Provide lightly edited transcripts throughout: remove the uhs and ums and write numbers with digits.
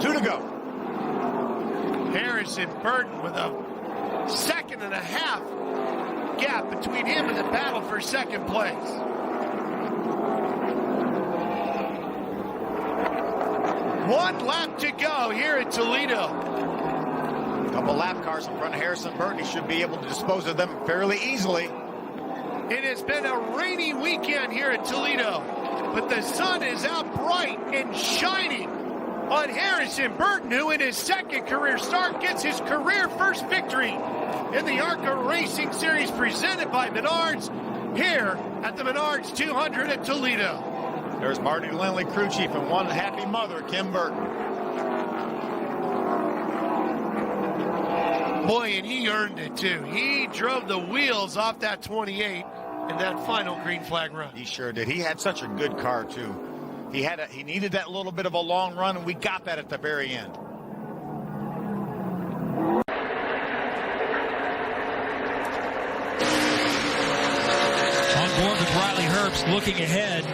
2 to go. Harrison Burton with a 1.5-second gap between him and the battle for second place. One lap to go here at Toledo. A couple lap cars in front of Harrison Burton. He should be able to dispose of them fairly easily. It has been a rainy weekend here at Toledo, but the sun is out bright and shining on Harrison Burton, who in his second career start gets his career first victory in the ARCA Racing Series presented by Menards here at the Menards 200 at Toledo. There's Marty Lindley, crew chief, and one happy mother, Kim Burton. Boy, and he earned it too. He drove the wheels off that 28 in that final green flag run. He sure did. He had such a good car too. He needed that little bit of a long run, and we got that at the very end. On board with Riley Herbst, looking ahead.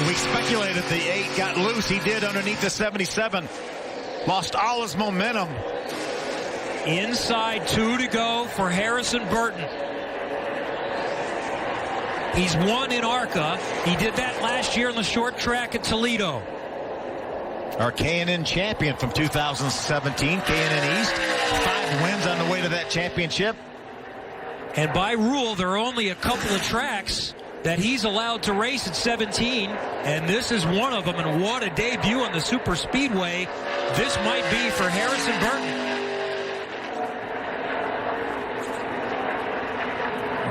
We speculated the 8 got loose. He did underneath the 77. Lost all his momentum. Inside 2 to go for Harrison Burton. He's won in ARCA. He did that last year in the short track at Toledo. Our K&N champion from 2017, K&N East. 5 wins on the way to that championship. And by rule, there are only a couple of tracks that he's allowed to race at 17, and this is one of them. And what a debut on the super speedway this might be for Harrison Burton.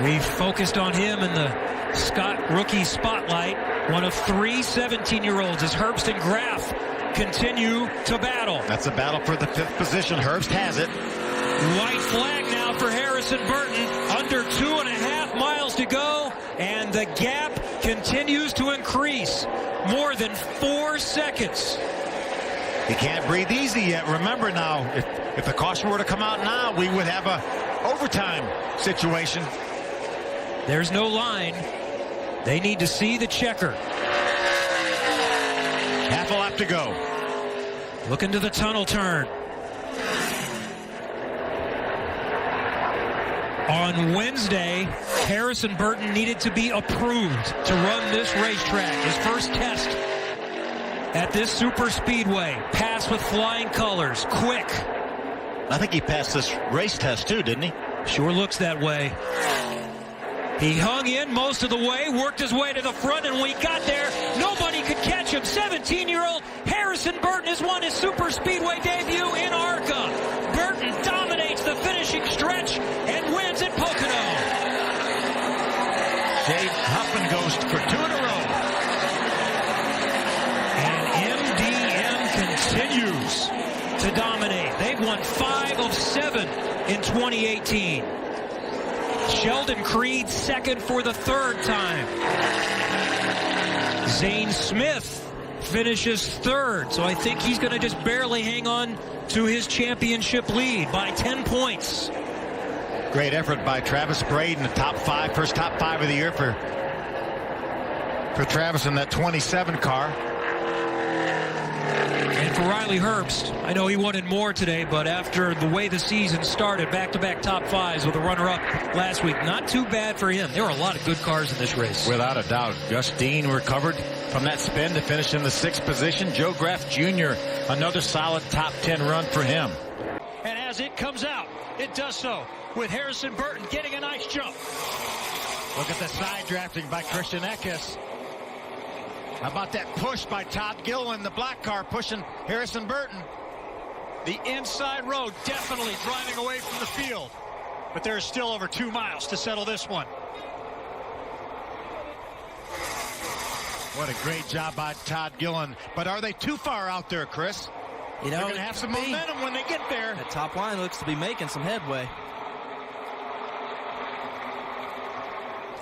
We've focused on him in the Scott Rookie Spotlight. One of 3 17-year-olds as Herbst and Graf continue to battle. That's a battle for the 5th position. Herbst has it. White flag now for Harrison Burton. Under 2.5 miles to go, and the gap continues to increase. More than 4 seconds. He can't breathe easy yet. Remember now, if the caution were to come out now, we would have a overtime situation. There's no line. They need to see the checker. Half a lap to go. Look into the tunnel turn. On Wednesday, Harrison Burton needed to be approved to run this racetrack. His first test at this super speedway. Passed with flying colors. Quick. I think he passed this race test too, didn't he? Sure looks that way. He hung in most of the way, worked his way to the front, and when he got there, nobody could catch him. 17-year-old Harrison Burton has won his super speedway debut in ARCA. Burton dominates the finishing stretch and wins at Pocono. Jade Huffman goes for 2 in a row. And MDM continues to dominate. They've won 5 of 7 in 2018. Sheldon Creed second for the 3rd time. Zane Smith finishes 3rd, so I think he's going to just barely hang on to his championship lead by 10 points. Great effort by Travis Braden, the top 5, first top 5 of the year for Travis in that 27 car. And for Riley Herbst, I know he wanted more today, but after the way the season started, back-to-back top 5s with a runner-up last week, not too bad for him. There were a lot of good cars in this race. Without a doubt. Gus Dean recovered from that spin to finish in the 6th position. Joe Graf Jr., another solid top 10 run for him. And as it comes out, it does so with Harrison Burton getting a nice jump. Look at the side drafting by Christian Eckes. How about that push by Todd Gilliland, the black car pushing Harrison Burton. The inside road definitely driving away from the field. But there's still over 2 miles to settle this one. What a great job by Todd Gilliland. But are they too far out there, Chris? You know, they're going to have some momentum when they get there. That top line looks to be making some headway.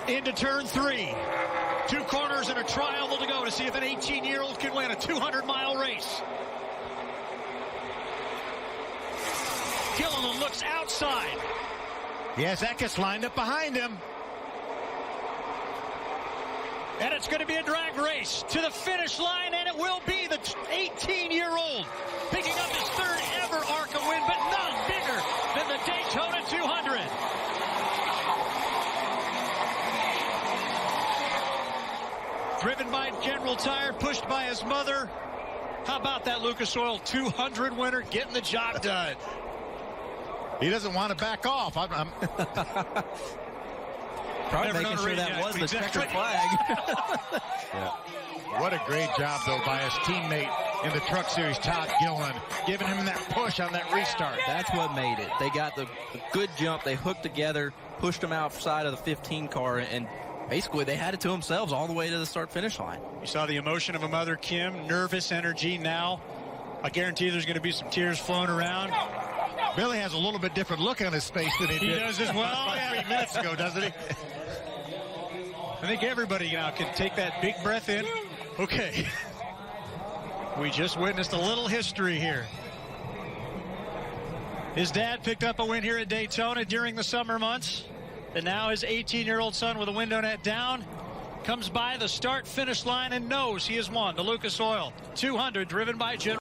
Into turn 3. 2 corners and a trial to go to see if an 18-year-old can win a 200-mile race. Gilliland looks outside. Yes, Eckes lined up behind him. And it's going to be a drag race to the finish line, and it will be the 18-year little tired, pushed by his mother. How about that Lucas Oil 200 winner getting the job done? He doesn't want to back off. Probably Never making known a sure rating that guy. was the Exactly. checkered flag. What a great job, though, by his teammate in the Truck Series, Todd Gillen, giving him that push on that restart. That's what made it. They got the good jump. They hooked together, pushed him outside of the 15 car, and basically they had it to themselves all the way to the start-finish line. You saw the emotion of a mother, Kim, nervous energy now. I guarantee there's going to be some tears flowing around. Billy has a little bit different look on his face than he did. does as well. About 3 minutes ago, doesn't he? I think everybody now can take that big breath in. Okay. We just witnessed a little history here. His dad picked up a win here at Daytona during the summer months. And now his 18-year-old son with a window net down comes by the start-finish line and knows he has won the Lucas Oil 200 driven by General.